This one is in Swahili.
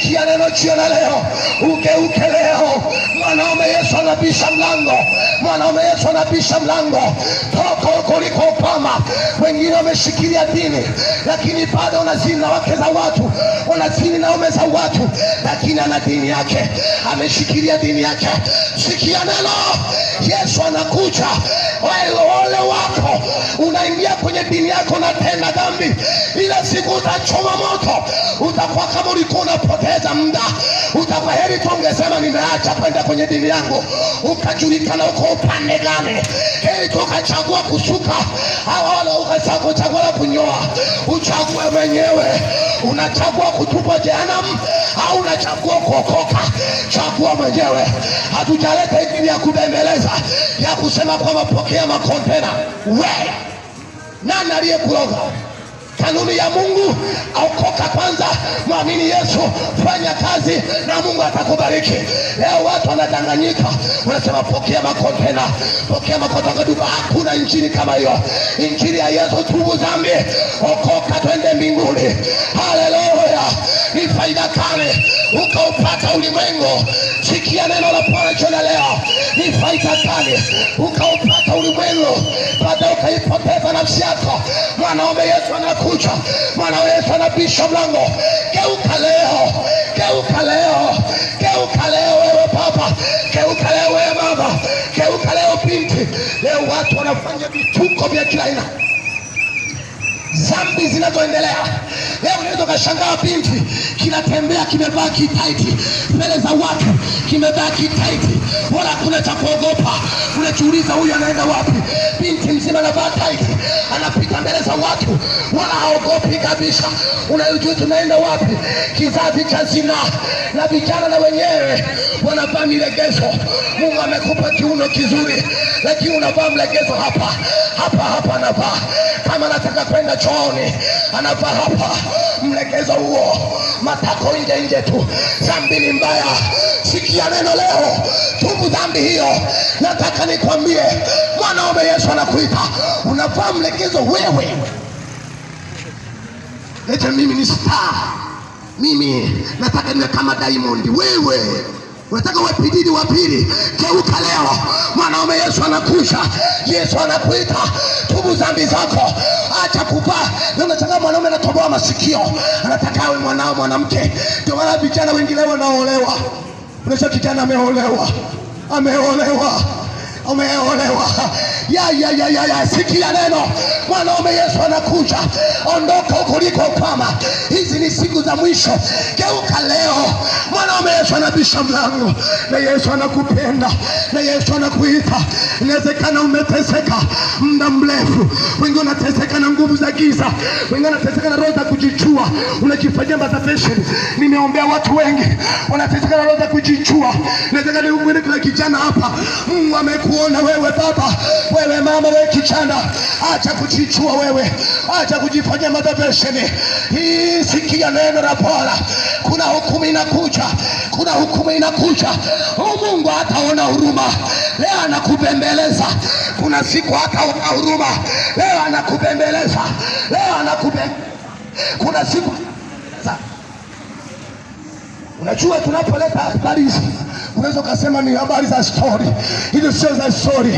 Sikia neno jioni leo, ugeuke leo. Mwanaume Yesu anabisha mlango, mwanaume Yesu anabisha mlango. Toka uliko upama. Wengine wameshikilia dini, lakini bado wanazini na wake za watu, wanazini na ume za watu, lakini ana dini yake, ameshikilia dini yake. Sikia neno, Yesu anakuja. Ole wako unaingia kwenye dini yako na tena dhambi, ila siku utachoma moto. Utakuwa kama ulikuwa unapoteza muda, utakuwa heri tu ungesema nimeacha kwenda kwenye dini yangu, ukajulikana uko upande gani. Heri tu ukachagua kusuka au ukachagua kunyoa. Uchague mwenyewe, unachagua kutupa jehanamu au unachagua kuokoka. Chagua mwenyewe. Hatujaleta dini ya kubembeleza, ya kusema kwamba pokea makontena. Wewe nani aliyekuroga? Kanuni ya Mungu, okoka kwanza, muamini Yesu, fanya kazi na Mungu atakubariki. Leo watu wanadanganyika, wanasema pokea makontena, pokea makontena. Hakuna injili kama hiyo. Injili ya Yesu, tubu dhambi, okoka, twende mbinguni. Haleluya! Ni faida kale ukaupata ulimwengu. Sikia neno la Bwana jioni leo, ni faida kale ukaupata ulimwengu, baada ukaipoteza nafsi yako. Mwanaume Yesu anakuja, mwanaume Yesu anabisha mlango. Geuka leo, geuka leo, geuka leo wewe baba, geuka leo wewe mama, geuka leo binti. Leo watu wanafanya vituko vya kila aina, zambi zinazoendelea. Leo unaweza kushangaa binti kinatembea kimevaa kitaiti mbele za watu, kimevaa kitaiti, wala kuna cha kuogopa. Unajiuliza huyu anaenda wapi? Binti mzima anavaa taiti, anapita mbele za watu, wala haogopi kabisa. Unajua tunaenda wapi? Kizazi cha zina. Na vijana na wenyewe wanavaa milegezo. Mungu amekupa kiuno kizuri, lakini unavaa mlegezo hapa hapa anavaa. Kama anataka kwenda chooni anavaa hapa, mlegezo huo, matako nje tu. Dhambi ni mbaya. Sikia neno leo, tubu dhambi hiyo. Nataka nikwambie, mwanaume Yesu anakuita, unavaa mlegezo wewe. Eti mimi ni star, mimi nataka niwe kama Diamond. Wewe unataka uwe pididi wa pili. Geuka leo, mwanaume Yesu anakuja. Yesu anakuita, tubu dhambi zako, acha kupaa. Na unataka mwanaume anatoboa masikio, anataka awe mwanao mwanamke. Ndio maana vijana wengine wanaolewa. Unaweza kijana ameolewa, ya sikia neno, mwanaume Yesu anakuja. Ondoka uliko kama hizi ni siku za mwisho. Geuka leo, mwanaume Yesu anabisha mlango, na Yesu anakupenda, na Yesu anakuita. Inawezekana umeteseka muda mrefu. Wengine wanateseka na nguvu za giza, wengine wanateseka na roho za kujichua. Unajifanyia masturbation. Nimeombea watu wengi wanateseka na roho za kujichua. Inawezekana wewe kuna kijana hapa, Mungu amekuona wewe baba, wewe mama, wewe kijana, acha kujichua wewe, acha kujifanyia masturbation. Hii sikia neno la Bwana. Kuna hukumu inakuja, kuna hukumu inakuja. Mungu hataona huruma. Leo anakubembeleza. Kuna siku hataona huruma. Leo anakubembeleza. Kuna siku. Unajua tunapoleta habari hizi, unaweza kusema ni habari za story. Hizo sio za story.